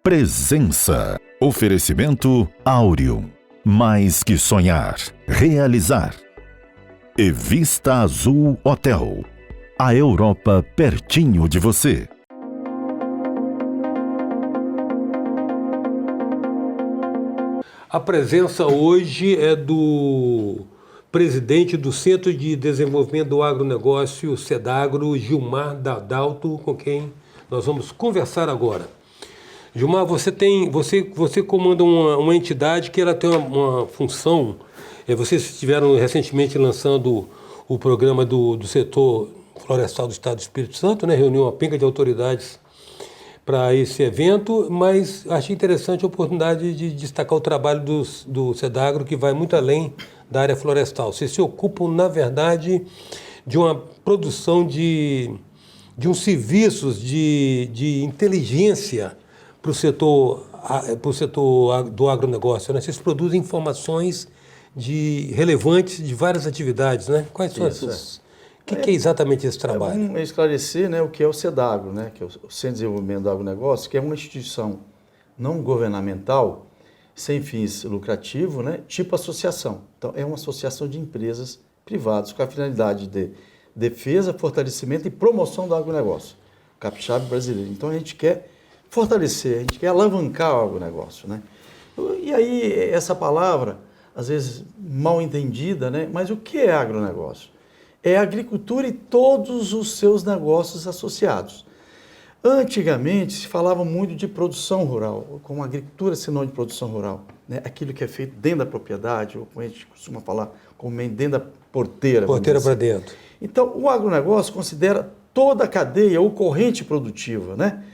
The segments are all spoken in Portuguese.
Presença. Oferecimento Áureo. Mais que sonhar, realizar. E Vista Azul Hotel. A Europa pertinho de você. A presença hoje é do presidente do Centro de Desenvolvimento do Agronegócio, Cedagro, Gilmar Dadalto, com quem nós vamos conversar agora. Gilmar, você comanda uma entidade que ela tem uma função. Vocês estiveram recentemente lançando o programa do setor florestal do Estado do Espírito Santo, né? Reuniu uma penca de autoridades para esse evento, mas achei interessante a oportunidade de destacar o trabalho do Cedagro, que vai muito além da área florestal. Vocês se ocupam, na verdade, de uma produção de uns serviços de inteligência para o setor do agronegócio, né? Vocês produzem informações relevantes de várias atividades, né? Quais são essas? O que é exatamente esse trabalho? Vamos esclarecer, né, o que é o Cedagro, né, que é o Centro de Desenvolvimento do Agronegócio, que é uma instituição não governamental, sem fins lucrativos, né, tipo associação. Então, é uma associação de empresas privadas com a finalidade de defesa, fortalecimento e promoção do agronegócio, capixaba brasileiro. Então, a gente quer fortalecer, a gente quer alavancar o agronegócio, né? E aí, essa palavra, às vezes mal entendida, né, mas o que é agronegócio? É a agricultura e todos os seus negócios associados. Antigamente se falava muito de produção rural, como agricultura sinônimo de produção rural, né? Aquilo que é feito dentro da propriedade, ou como a gente costuma falar, como dentro da porteira. Porteira para dentro. Então, o agronegócio considera toda a cadeia ou corrente produtiva, né,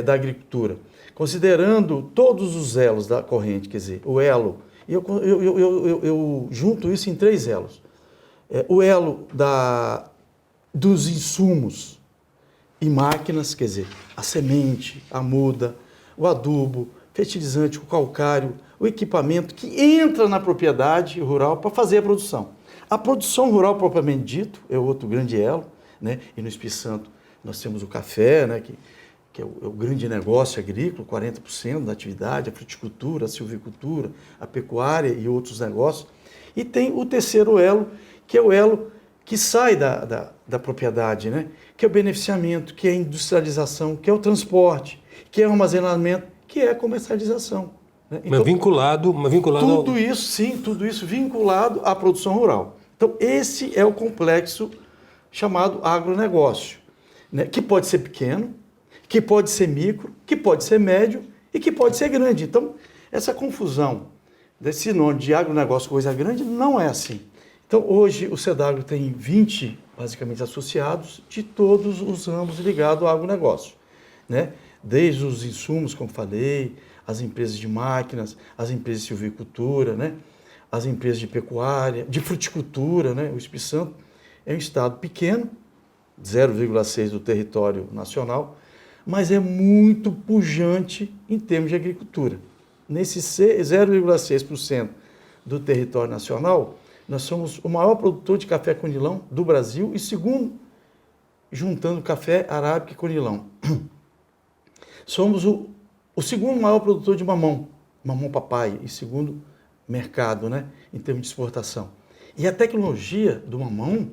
da agricultura, considerando todos os elos da corrente, quer dizer, o elo. E eu junto isso em 3 elos. O elo dos insumos e máquinas, quer dizer, a semente, a muda, o adubo, fertilizante, o calcário, o equipamento que entra na propriedade rural para fazer a produção. A produção rural, propriamente dito, é outro grande elo, né? E no Espírito Santo nós temos o café, né? que é o grande negócio agrícola, 40% da atividade, a fruticultura, a silvicultura, a pecuária e outros negócios. E tem o terceiro elo, que é o elo que sai da propriedade, né? Que é o beneficiamento, que é a industrialização, que é o transporte, que é o armazenamento, que é a comercialização. Né? Então, mas vinculado tudo isso, sim, tudo isso vinculado à produção rural. Então, esse é o complexo chamado agronegócio, né? Que pode ser pequeno, que pode ser micro, que pode ser médio e que pode ser grande. Então, essa confusão desse sinônimo de agronegócio, coisa grande, não é assim. Então, hoje, o Cedagro tem 20, basicamente, associados de todos os ramos ligados ao agronegócio, né? Desde os insumos, como falei, as empresas de máquinas, as empresas de silvicultura, né? As empresas de pecuária, de fruticultura, né? O Espírito Santo é um estado pequeno, 0,6% do território nacional, mas é muito pujante em termos de agricultura. Nesse 0,6% do território nacional, nós somos o maior produtor de café conilão do Brasil e segundo, juntando café arábica e conilão. Somos o segundo maior produtor de mamão papai, e segundo mercado, né, em termos de exportação. E a tecnologia do mamão,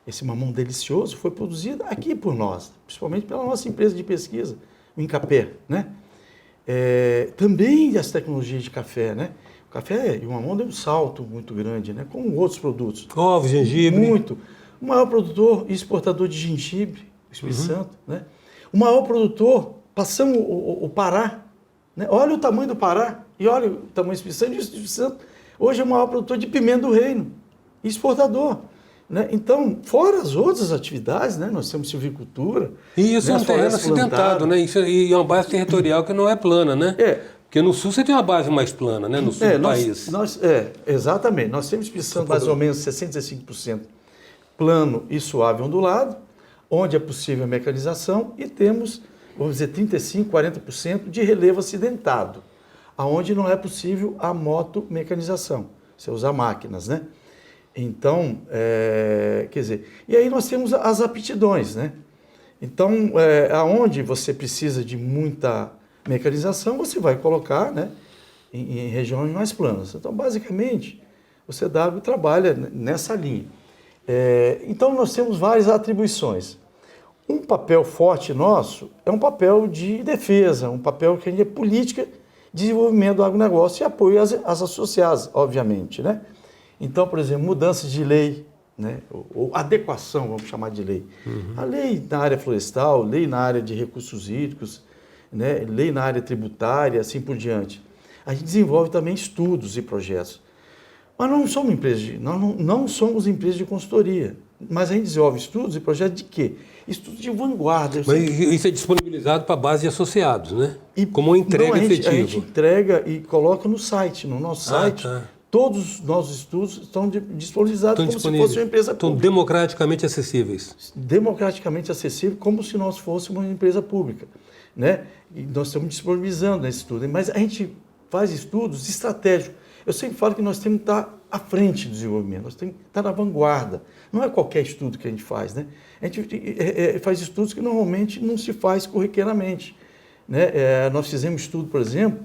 esse mamão delicioso, foi produzida aqui por nós, principalmente pela nossa empresa de pesquisa, o Incapé, né? Também as tecnologias de café, né? O café e o mamão deu um salto muito grande, né? Como outros produtos. Ovos, gengibre. Muito. O maior produtor e exportador de gengibre, o Espírito Santo, né? O maior produtor, passamos o Pará, né? Olha o tamanho do Pará e olha o tamanho do Espírito Santo. E o Espírito Santo hoje é o maior produtor de pimenta do reino, exportador. Né? Então, fora as outras atividades, né? Nós temos silvicultura. E isso, né? É um terreno acidentado, né? E é uma base territorial que não é plana, né? Porque no sul você tem uma base mais plana, né? No sul do país. Exatamente. Nós temos Espírito Santo mais ou menos 65% plano e suave ondulado, onde é possível a mecanização, e temos, vamos dizer, 35%, 40% de relevo acidentado, aonde não é possível a motomecanização. Você usa máquinas, né? Então, quer dizer, e aí nós temos as aptidões, né? Então, aonde você precisa de muita mecanização, você vai colocar, né, em regiões mais planas. Então, basicamente, o CW trabalha nessa linha. Então, nós temos várias atribuições. Um papel forte nosso é um papel de defesa, um papel que a gente é política de desenvolvimento do agronegócio e apoio às associadas, obviamente, né? Então, por exemplo, mudanças de lei, né? Ou adequação, vamos chamar de lei. A lei na área florestal, lei na área de recursos hídricos, né? Lei na área tributária, assim por diante. A gente desenvolve também estudos e projetos. Mas nós não somos empresa de consultoria, mas a gente desenvolve estudos e projetos de quê? Estudos de vanguarda. Mas isso é disponibilizado para a base de associados, né? Como uma entrega efetiva. A gente entrega e coloca no site. No nosso site, todos os nossos estudos estão disponibilizados como se fosse uma empresa pública. Estão democraticamente acessíveis. Democraticamente acessível, como se nós fôssemos uma empresa pública, né? E nós estamos disponibilizando esse estudo. Mas a gente faz estudos estratégicos. Eu sempre falo que nós temos que estar à frente do desenvolvimento, nós temos que estar na vanguarda. Não é qualquer estudo que a gente faz, né? A gente faz estudos que normalmente não se faz corriqueiramente, né? Nós fizemos estudo, por exemplo,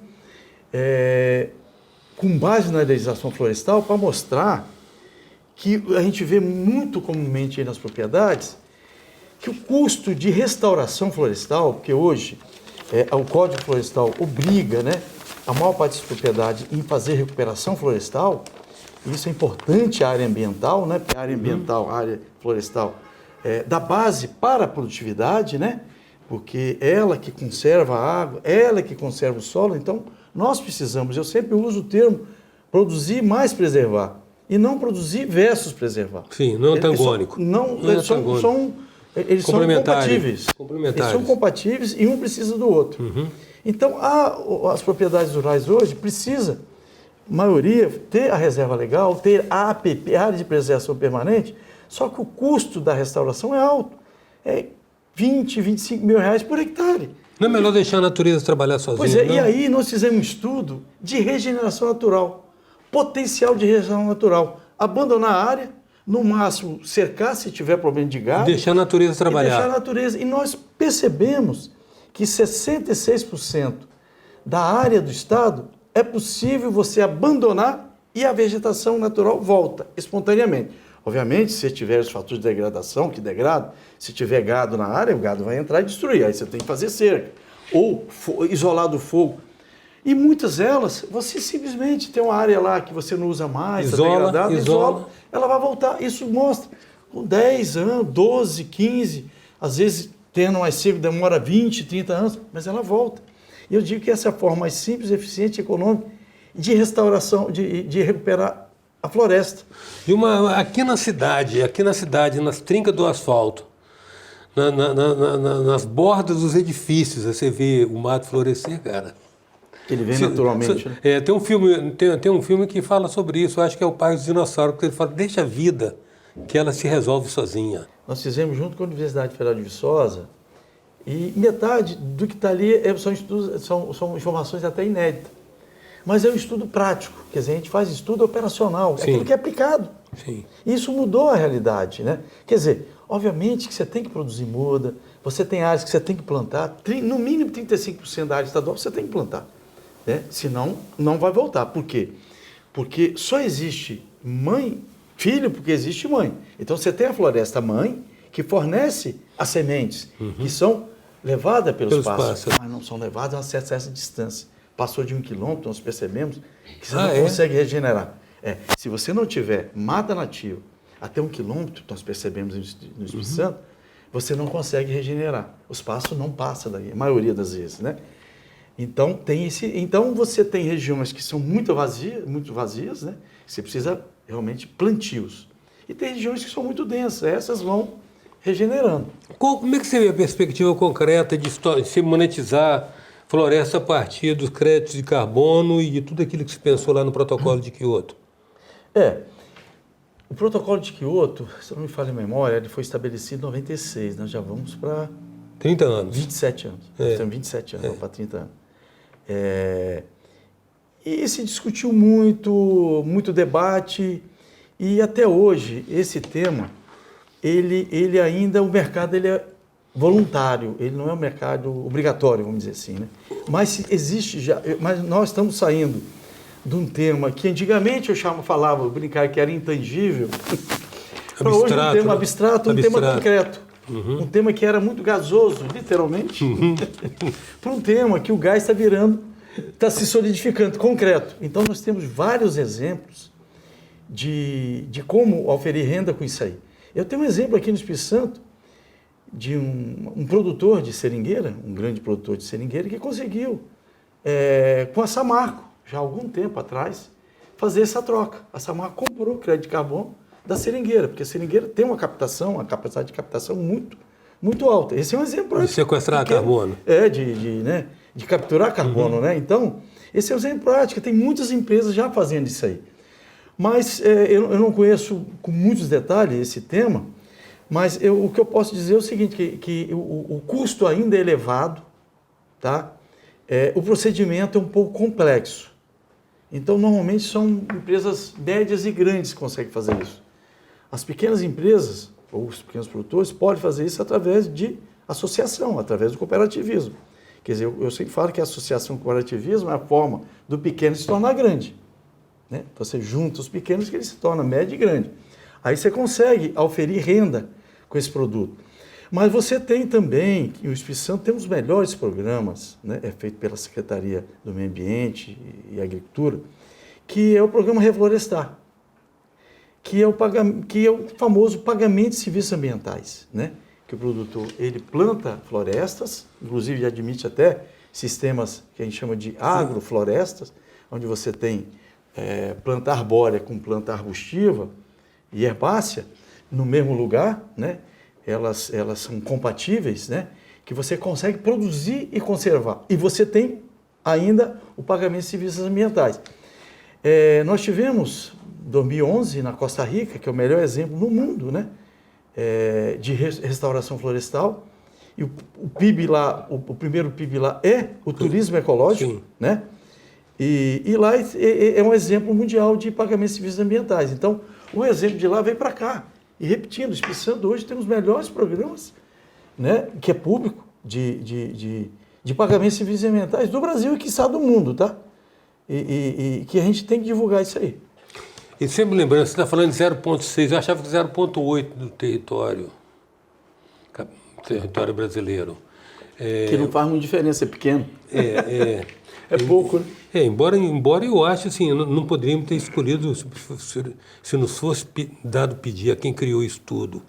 com base na legislação florestal, para mostrar que a gente vê muito comumente aí nas propriedades que o custo de restauração florestal, porque hoje o Código Florestal obriga, né, a maior parte das propriedades em fazer recuperação florestal, isso é importante a área ambiental, né, porque a área ambiental, a área florestal, dá base para a produtividade, né, porque ela que conserva a água, ela que conserva o solo, então nós precisamos, eu sempre uso o termo produzir mais preservar, e não produzir versus preservar. Sim, não é antagônico. Eles são compatíveis. Eles são compatíveis e um precisa do outro. Então, as propriedades rurais hoje precisam, a maioria, ter a reserva legal, ter a APP, a área de preservação permanente, só que o custo da restauração é alto. É 20, 25 mil reais por hectare. Não é melhor deixar a natureza trabalhar sozinha? Pois é, não? E aí nós fizemos um estudo de regeneração natural, potencial de regeneração natural. Abandonar a área, no máximo cercar se tiver problema de gado. Deixar a natureza trabalhar. Deixar a natureza. E nós percebemos que 66% da área do estado é possível você abandonar e a vegetação natural volta espontaneamente. Obviamente, se tiver os fatores de degradação, que degrada, se tiver gado na área, o gado vai entrar e destruir, aí você tem que fazer cerca. Ou isolar do fogo. E muitas delas, você simplesmente tem uma área lá que você não usa mais, isola, ela vai voltar. Isso mostra, com 10 anos, 12, 15, às vezes tendo mais cedo, demora 20, 30 anos, mas ela volta. E eu digo que essa é a forma mais simples, eficiente e econômica de restauração, de recuperar a floresta. E aqui na cidade, nas trincas do asfalto, nas bordas dos edifícios, você vê o mato florescer, cara. Ele vem naturalmente. Né? Tem um filme que fala sobre isso, eu acho que é o Pai dos Dinossauros, porque ele fala, deixa a vida, que ela se resolve sozinha. Nós fizemos junto com a Universidade Federal de Viçosa, e metade do que está ali são informações até inéditas. Mas é um estudo prático, quer dizer, a gente faz estudo operacional, é aquilo que é aplicado. Sim. Isso mudou a realidade, né? Quer dizer, obviamente que você tem que produzir muda, você tem áreas que você tem que plantar, no mínimo 35% da área estadual você tem que plantar, né? Senão não vai voltar. Por quê? Porque só existe filho porque existe mãe. Então você tem a floresta mãe que fornece as sementes, que são levadas pelos pássaros, mas não são levadas a uma certa distância. Passou de 1 quilômetro, nós percebemos que você não consegue regenerar. Se você não tiver mata nativa até 1 quilômetro, nós percebemos no Espírito Santo, você não consegue regenerar. Os pássaros não passam daí, a maioria das vezes, né? Então, você tem regiões que são muito vazias, né? Você precisa realmente plantios. E tem regiões que são muito densas, essas vão regenerando. Como é que você vê a perspectiva concreta de se monetizar floresta a partir dos créditos de carbono e de tudo aquilo que se pensou lá no protocolo de Kyoto? O protocolo de Kyoto, se eu não me falha a memória, ele foi estabelecido em 96, nós já vamos para 30 anos. 27 anos. Nós temos 27 anos, para 30 anos. E se discutiu muito debate, e até hoje esse tema, ele ainda, o mercado ele é voluntário, ele não é um mercado obrigatório, vamos dizer assim, né? Mas existe já, mas nós estamos saindo de um tema que antigamente eu brincar que era intangível, para hoje um tema abstrato, um tema concreto. Um tema que era muito gasoso, literalmente, para um tema que o gás está virando, está se solidificando, concreto. Então nós temos vários exemplos de como oferir renda com isso aí. Eu tenho um exemplo aqui no Espírito Santo de um produtor de seringueira, um grande produtor de seringueira, que conseguiu, com a Samarco, já há algum tempo atrás, fazer essa troca. A Samarco comprou crédito de carbono da seringueira, porque a seringueira tem uma capacidade de captação muito, muito alta. Esse é um exemplo. De sequestrar carbono. De capturar carbono, né? Então, esse é um exemplo prático. Tem muitas empresas já fazendo isso aí. Mas eu não conheço com muitos detalhes esse tema, mas o que eu posso dizer é o seguinte, que o custo ainda é elevado, tá? O procedimento é um pouco complexo. Então, normalmente, são empresas médias e grandes que conseguem fazer isso. As pequenas empresas, ou os pequenos produtores, podem fazer isso através de associação, através do cooperativismo. Quer dizer, eu sempre falo que a associação com o cooperativismo é a forma do pequeno se tornar grande. Né? Você junta os pequenos que ele se torna médio e grande. Aí você consegue oferir renda com esse produto. Mas você tem também, e o Espírito Santo tem os melhores programas, né? É feito pela Secretaria do Meio Ambiente e Agricultura, que é o programa Reflorestar, que é o famoso pagamento de serviços ambientais, né? Que o produtor ele planta florestas, inclusive admite até sistemas que a gente chama de agroflorestas, onde você tem planta arbórea com planta arbustiva e herbácea no mesmo lugar, né? Elas são compatíveis, né? Que você consegue produzir e conservar. E você tem ainda o pagamento de serviços ambientais. Nós tivemos, em 2011, na Costa Rica, que é o melhor exemplo no mundo, né? De restauração florestal. E o PIB lá, o primeiro PIB lá é o turismo ecológico, sim, né? E lá é um exemplo mundial de pagamento de serviços ambientais. Então, o exemplo de lá veio para cá. E repetindo, o Espírito Santo hoje tem os melhores programas, né, que é público, de pagamento de serviços ambientais do Brasil e, quiçá, do mundo, tá? E que a gente tem que divulgar isso aí. E sempre lembrando, você está falando de 0,6, eu achava que 0,8 do território brasileiro. Que não faz muita diferença, é pequeno. É pouco, né? Embora eu ache assim, não poderíamos ter escolhido, se nos fosse dado pedir a quem criou isso tudo,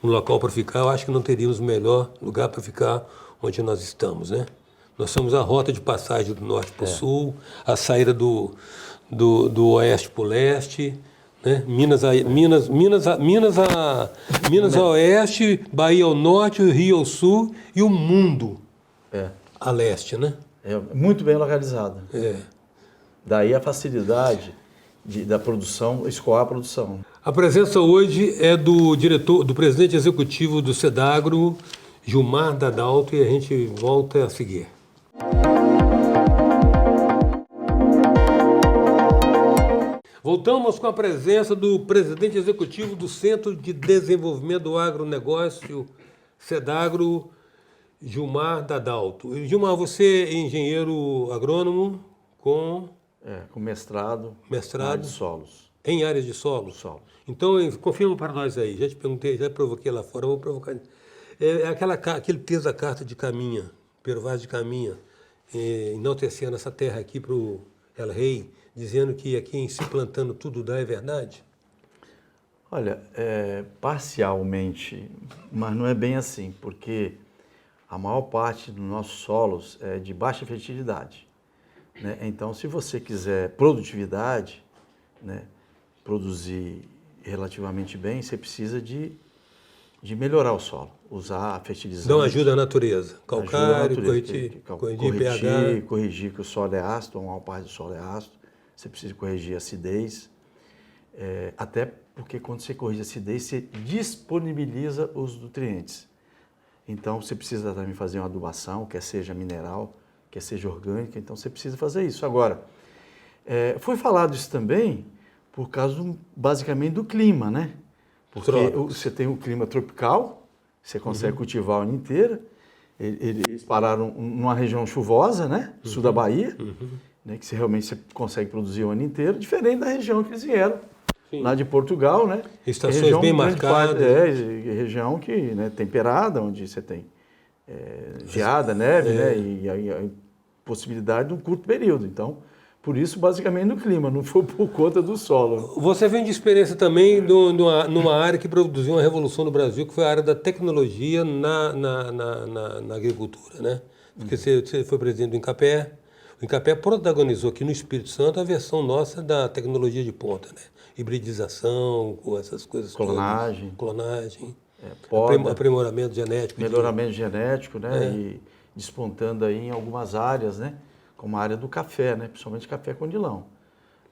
um local para ficar, eu acho que não teríamos o melhor lugar para ficar onde nós estamos, né? Nós somos a rota de passagem do norte para o sul, a saída do oeste para o leste, né? Minas a oeste, Bahia ao norte, Rio ao sul e o mundo a leste, né? Muito bem localizada. Daí a facilidade da produção, escoar a produção. A presença hoje é do presidente executivo do Sedagro, Gilmar Dadalto, e a gente volta a seguir. Voltamos com a presença do presidente executivo do Centro de Desenvolvimento do Agronegócio, Sedagro, Gilmar Dadalto. Gilmar, você é engenheiro agrônomo com mestrado em áreas de solos. Em áreas de solos? Então, confirma para nós aí. Já te perguntei, já provoquei lá fora, vou provocar. Aquele texto da Carta de Caminha, Pero Vaz de Caminha, enaltecendo essa terra aqui para o El Rei, dizendo que aqui em se plantando tudo dá, é verdade? Olha, parcialmente, mas não é bem assim, porque a maior parte dos nossos solos é de baixa fertilidade, né? Então, se você quiser produtividade, né, produzir relativamente bem, você precisa de melhorar o solo, usar fertilizante. Não ajuda a natureza, calcário, corrigir pH. Corrigir que o solo é ácido, a maior parte do solo é ácido, você precisa corrigir a acidez, até porque quando você corrige a acidez, você disponibiliza os nutrientes. Então, você precisa também fazer uma adubação, quer seja mineral, quer seja orgânica, então você precisa fazer isso. Agora, foi falado isso também por causa, basicamente, do clima, né? Porque você tem o clima tropical, Você consegue cultivar o ano inteiro. Eles pararam numa região chuvosa, né? Sul da Bahia, né? Que realmente você consegue produzir o ano inteiro, diferente da região que eles vieram. Sim. Lá de Portugal, né? Estações região, bem marcadas. Região que, né, temperada, onde você tem geada, neve, né? E a possibilidade de um curto período. Então, por isso, basicamente, no clima, não foi por conta do solo. Você vem de experiência também numa área que produziu uma revolução no Brasil, que foi a área da tecnologia na agricultura, né? Porque você foi presidente do INCAPé. O INCAPé protagonizou aqui no Espírito Santo a versão nossa da tecnologia de ponta, né? Hibridização, com essas coisas Clonagem. todas. Clonagem. Poda, Aprimoramento genético. melhoramento genético, né? E despontando aí em algumas áreas, né? Como a área do café, né? Principalmente café conilão.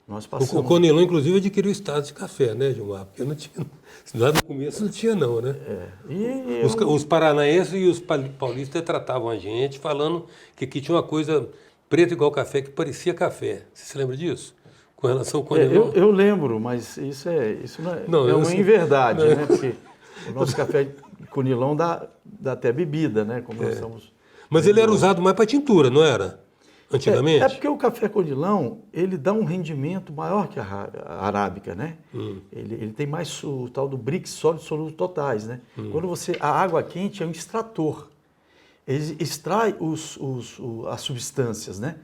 Nós passamos... O Conilon, inclusive, adquiriu o estado de café, né, Gilmar? Porque não tinha, lá no começo não tinha não, né? Os paranaenses e os paulistas tratavam a gente falando que aqui tinha uma coisa preta igual café que parecia café. Você se lembra disso? Com relação ao Conilon? Eu lembro, mas isso não é uma inverdade, né? Porque o nosso café conilão dá até bebida, né? Como nós estamos... Mas ele era usado mais para tintura, não era? Antigamente? É porque o café conilão, ele dá um rendimento maior que a arábica, né? Ele tem mais o tal do BRICS, sólidos solúveis totais, né? Quando a água quente é um extrator. Ele extrai as substâncias, né?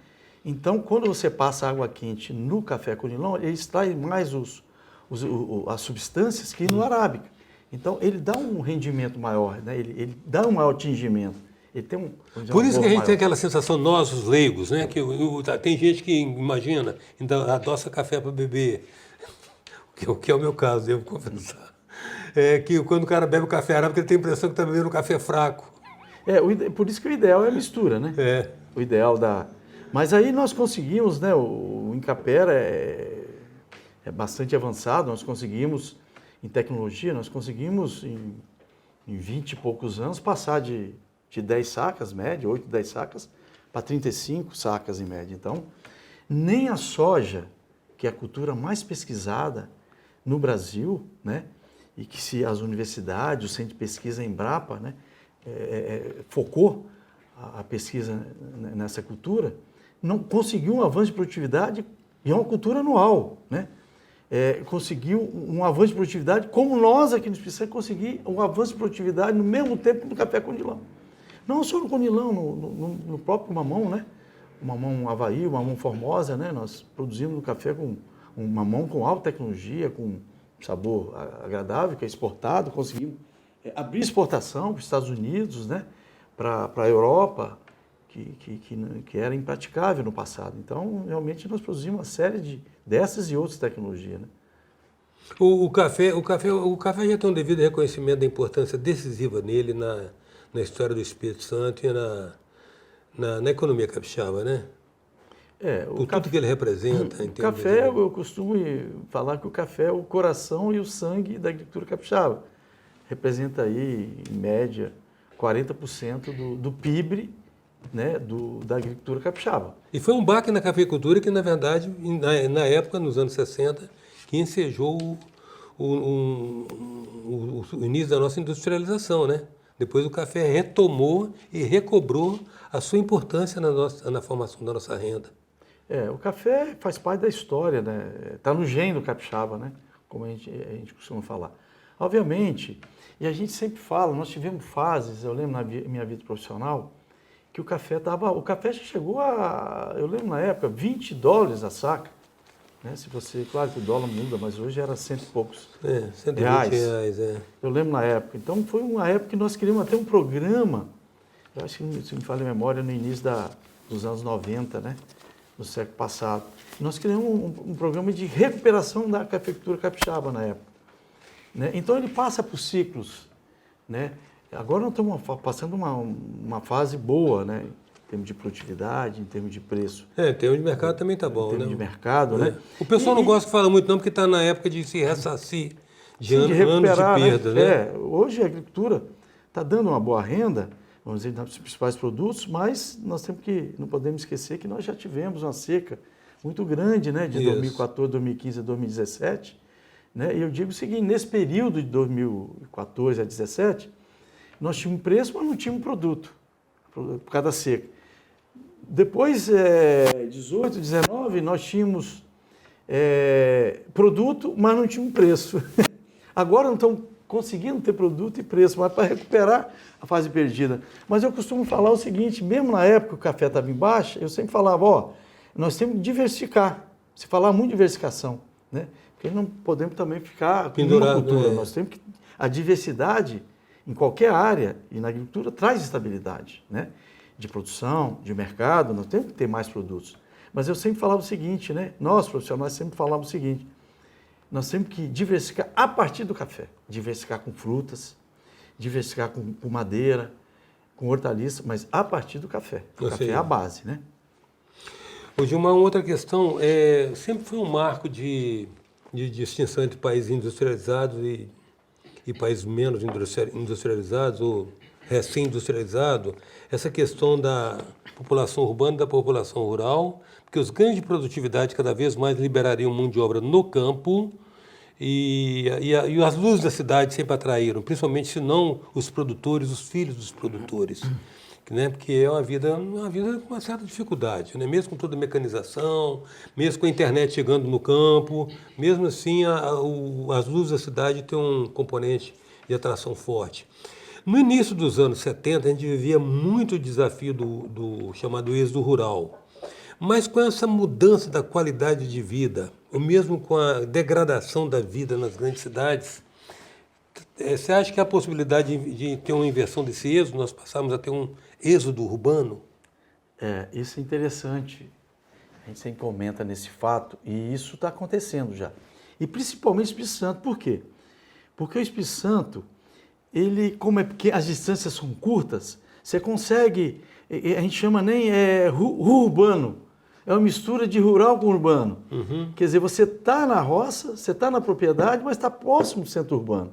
Então, quando você passa água quente no café conilão, ele extrai mais as substâncias que no arábica. Então, ele dá um rendimento maior, né? Ele dá um maior tingimento. Ele tem Por isso que a gente tem aquela sensação, nós, os leigos, né? Que tem gente que imagina, ainda adoça café para beber, o que é o meu caso, devo confessar. É que quando o cara bebe o café arábica, ele tem a impressão que está bebendo um café fraco. Por isso que o ideal é a mistura, né? O ideal da... Mas aí nós conseguimos, né? O INCAPé é bastante avançado, nós conseguimos, em tecnologia, nós conseguimos, em 20 e poucos anos, passar de 10 sacas, média, 8, 10 sacas, para 35 sacas em média. Então, nem a soja, que é a cultura mais pesquisada no Brasil, né? E que se as universidades, o Centro de Pesquisa Embrapa, né? Focou a pesquisa nessa cultura, não conseguiu um avanço de produtividade, e é uma cultura anual, né? Conseguiu um avanço de produtividade, como nós aqui no Espírito Santo conseguimos um avanço de produtividade no mesmo tempo do café conilão. Não só no conilão, no próprio mamão, né? O mamão Havaí, o mamão Formosa, né? Nós produzimos o café com um mamão com alta tecnologia, com sabor agradável, que é exportado, conseguimos abrir exportação para os Estados Unidos, né? Para a Europa, que era impraticável no passado. Então, realmente, nós produzimos uma série dessas e outras tecnologias, né? O café já tem um devido reconhecimento da importância decisiva nele na história do Espírito Santo e na economia capixaba, né? Tudo que ele representa. O café, eu costumo falar que o café é o coração e o sangue da agricultura capixaba. Representa aí, em média, 40% do PIB, né, da agricultura capixaba. E foi um baque na cafeicultura que, na verdade, na época, nos anos 60, que ensejou o início da nossa industrialização, né? Depois o café retomou e recobrou a sua importância na formação da nossa renda. O café faz parte da história, né? Está no gene do capixaba, né? Como a gente costuma falar. Obviamente, e a gente sempre fala, nós tivemos fases, eu lembro na minha vida profissional, que o café já chegou eu lembro na época, $20 a saca. Né? Claro que o dólar muda, mas hoje era 100 e poucos R$120. Eu lembro na época. Então foi uma época que nós queríamos até um programa, eu acho que, se me falha a memória, no início dos anos 90, né? No século passado. Nós queríamos um programa de recuperação da cafeicultura capixaba na época. Né? Então ele passa por ciclos. Né? Agora nós estamos passando uma fase boa, né? Em termos de produtividade, em termos de preço. Em termos de mercado também está bom, em termos né? de mercado, né? O pessoal não gosta de falar muito não, porque está na época de se ressarcir de anos de perda, né? Hoje a agricultura está dando uma boa renda, vamos dizer, nos principais produtos, mas nós não podemos esquecer que nós já tivemos uma seca muito grande, né? De 2014, 2015 a 2017. Né? E eu digo o seguinte, nesse período de 2014 a 2017, nós tínhamos preço, mas não tínhamos produto, por causa da seca. Depois, 18, 19, nós tínhamos produto, mas não tínhamos preço. Agora não estamos conseguindo ter produto e preço, mas para recuperar a fase perdida. Mas eu costumo falar o seguinte, mesmo na época que o café estava em baixa, eu sempre falava, nós temos que diversificar. Se falar muito de diversificação, né? Porque não podemos também ficar pendurado, com cultura. Nós temos que... A diversidade em qualquer área e na agricultura traz estabilidade, né? De produção, de mercado, nós temos que ter mais produtos. Mas eu sempre falava o seguinte, né? Nós, profissionais, sempre falávamos o seguinte, nós temos que diversificar a partir do café. Diversificar com frutas, diversificar com madeira, com hortaliças, mas a partir do café. O café é a base, né? Hoje, uma outra questão, sempre foi um marco de distinção entre países industrializados e países menos industrializados ou recém-industrializados, essa questão da população urbana e da população rural, porque os ganhos de produtividade cada vez mais liberariam mão de obra no campo e as luzes da cidade sempre atraíram, principalmente se não os produtores, os filhos dos produtores. Né? Porque é uma vida com uma certa dificuldade, né? Mesmo com toda a mecanização, mesmo com a internet chegando no campo, mesmo assim as luzes da cidade têm um componente de atração forte. No início dos anos 70, a gente vivia muito o desafio do chamado êxodo rural, mas com essa mudança da qualidade de vida, ou mesmo com a degradação da vida nas grandes cidades, você acha que há a possibilidade de ter uma inversão desse êxodo, nós passarmos a ter um êxodo urbano? Isso é interessante. A gente sempre comenta nesse fato e isso está acontecendo já. E principalmente o Espírito Santo. Por quê? Porque o Espírito Santo, ele, como é pequeno, as distâncias são curtas, você consegue, a gente chama nem urbano, é uma mistura de rural com urbano. Uhum. Quer dizer, você está na roça, você está na propriedade, mas está próximo do centro urbano.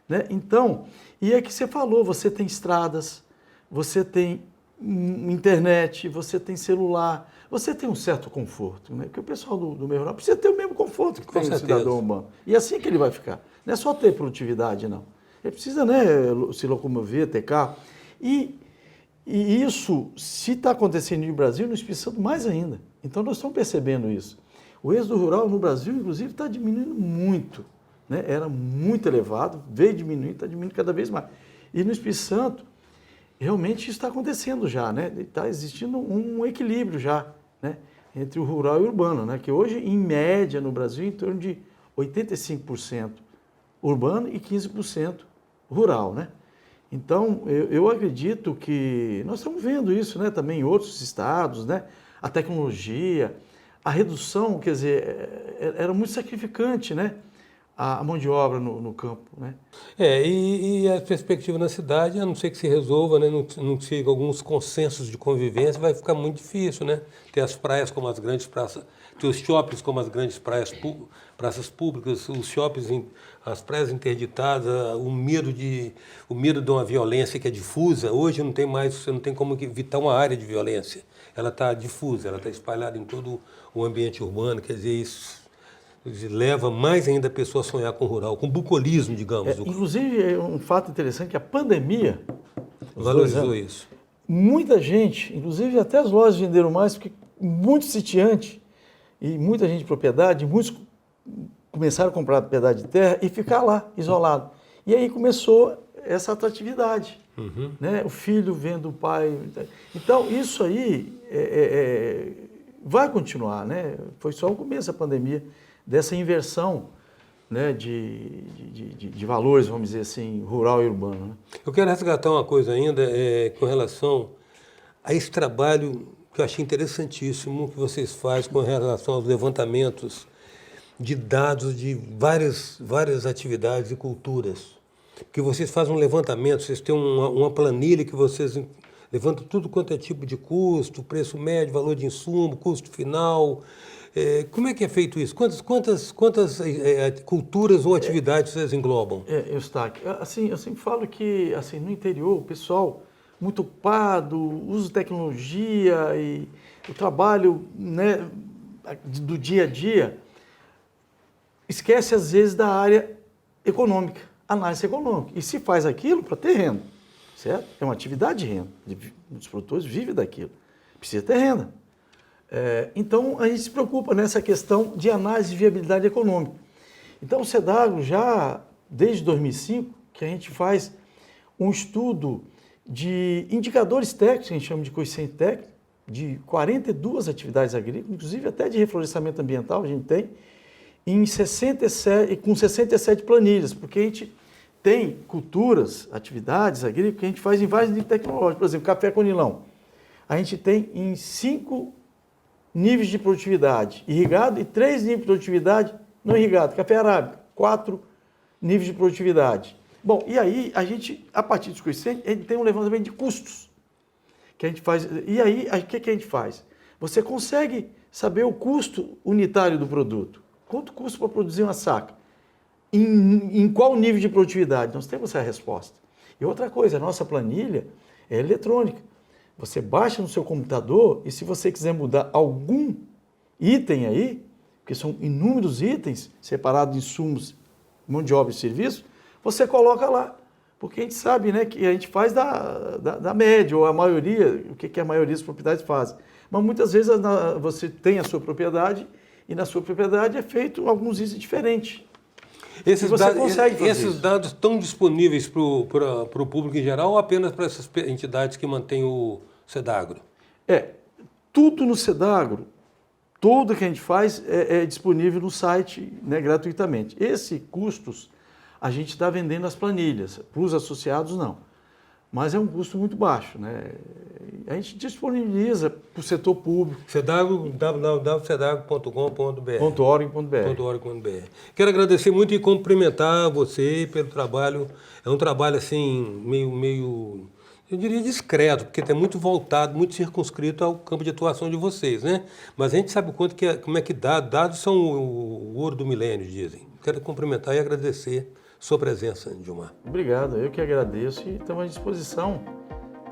Né? Então, e é que você falou, você tem estradas, você tem internet, você tem celular, você tem um certo conforto, né? Porque o pessoal do meio rural precisa ter o mesmo conforto que tem o cidadão urbano. E assim que ele vai ficar. Não é só ter produtividade, não. Ele precisa, né, se locomover, ter carro. E isso, se está acontecendo no Brasil, no Espírito Santo, mais ainda. Então, nós estamos percebendo isso. O êxodo rural no Brasil, inclusive, está diminuindo muito. Né? Era muito elevado, veio diminuindo, está diminuindo cada vez mais. E no Espírito Santo, realmente isso está acontecendo já, né? Está existindo um equilíbrio já, né? Entre o rural e o urbano, né? Que hoje, em média, no Brasil, em torno de 85% urbano e 15% rural, né? Então, eu acredito que nós estamos vendo isso, né? Também em outros estados, né? A tecnologia, a redução, quer dizer, era muito sacrificante, né? A mão de obra no campo, né? E a perspectiva na cidade, a não ser que se resolva, né, não siga alguns consensos de convivência, vai ficar muito difícil, né? Ter as praias como as grandes praças, ter os shoppings como as grandes praças públicas, os shoppings, as praias interditadas, o medo de uma violência que é difusa. Hoje não tem mais, você não tem como evitar uma área de violência. Ela está difusa, ela está espalhada em todo o ambiente urbano, quer dizer, isso leva mais ainda a pessoa a sonhar com o rural, com o bucolismo, digamos. Inclusive, é um fato interessante que a pandemia valorizou isso. Muita gente, inclusive até as lojas venderam mais, porque muito sitiante e muita gente de propriedade, muitos começaram a comprar propriedade de terra e ficar lá, isolado. E aí começou essa atratividade. Uhum. Né? O filho vendo o pai. Então, isso aí vai continuar, né? Foi só o começo da pandemia, dessa inversão, né, de valores, vamos dizer assim, rural e urbano. Né? Eu quero resgatar uma coisa ainda com relação a esse trabalho que eu achei interessantíssimo que vocês fazem com relação aos levantamentos de dados de várias atividades e culturas. Porque vocês fazem um levantamento, vocês têm uma planilha que vocês levantam tudo quanto é tipo de custo, preço médio, valor de insumo, custo final. Como é que é feito isso? Quantas culturas ou atividades vocês englobam? Eustáquio, assim, eu sempre falo que assim, no interior o pessoal muito ocupado, usa tecnologia e o trabalho, né, do dia a dia, esquece às vezes da área econômica, análise econômica. E se faz aquilo para ter renda. certo? É uma atividade de renda. Os produtores vivem daquilo. Precisa ter renda. Então, a gente se preocupa nessa questão de análise de viabilidade econômica. Então, o SEDAGRO já, desde 2005, que a gente faz um estudo de indicadores técnicos, que a gente chama de coeficiente técnico, de 42 atividades agrícolas, inclusive até de reflorestamento ambiental a gente tem, com 67 planilhas, porque a gente tem culturas, atividades agrícolas que a gente faz em vários níveis tecnológicos. Por exemplo, café conilão. A gente tem em 5 níveis de produtividade irrigado e 3 níveis de produtividade não irrigado. Café arábica, 4 níveis de produtividade. Bom, e aí a gente, a partir dos coeficientes, a gente tem um levantamento de custos que a gente faz. E aí, o que a gente faz? Você consegue saber o custo unitário do produto. Quanto custa para produzir uma saca? Em qual nível de produtividade? Nós temos essa resposta. E outra coisa, a nossa planilha é eletrônica. Você baixa no seu computador e se você quiser mudar algum item aí, porque são inúmeros itens separados em insumos, mão de obra e serviço, você coloca lá. Porque a gente sabe, né, que a gente faz da média, ou a maioria, o que a maioria das propriedades fazem. Mas muitas vezes você tem a sua propriedade e na sua propriedade é feito alguns itens diferentes. Esses dados estão disponíveis para o público em geral ou apenas para essas entidades que mantêm o SEDAGRO? Tudo no SEDAGRO, tudo que a gente faz é disponível no site, né, gratuitamente. Esses custos a gente está vendendo as planilhas, para os associados não. Mas é um custo muito baixo, né? A gente disponibiliza para o setor público. SEDAGRO, www.sedagro.com.br. .org.br. Quero agradecer muito e cumprimentar você pelo trabalho. É um trabalho assim, meio, eu diria discreto, porque é muito voltado, muito circunscrito ao campo de atuação de vocês, né? Mas a gente sabe o quanto como é que dados são o ouro do milênio, dizem. Quero cumprimentar e agradecer sua presença, Gilmar. Obrigado, eu que agradeço e estamos à disposição.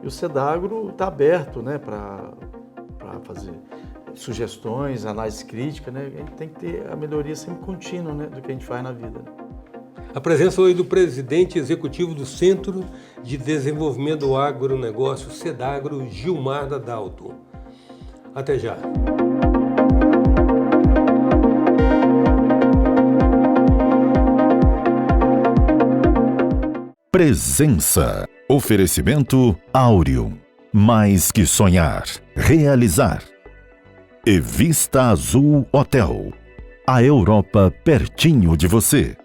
E o SEDAGRO está aberto, né, para fazer sugestões, análise crítica, né? A gente tem que ter a melhoria sempre contínua, né, do que a gente faz na vida. A presença hoje do presidente executivo do Centro de Desenvolvimento do Agronegócio, SEDAGRO, Gilmar Dadalto. Até já. Presença. Oferecimento Áureo. Mais que sonhar, realizar. E Vista Azul Hotel. A Europa pertinho de você.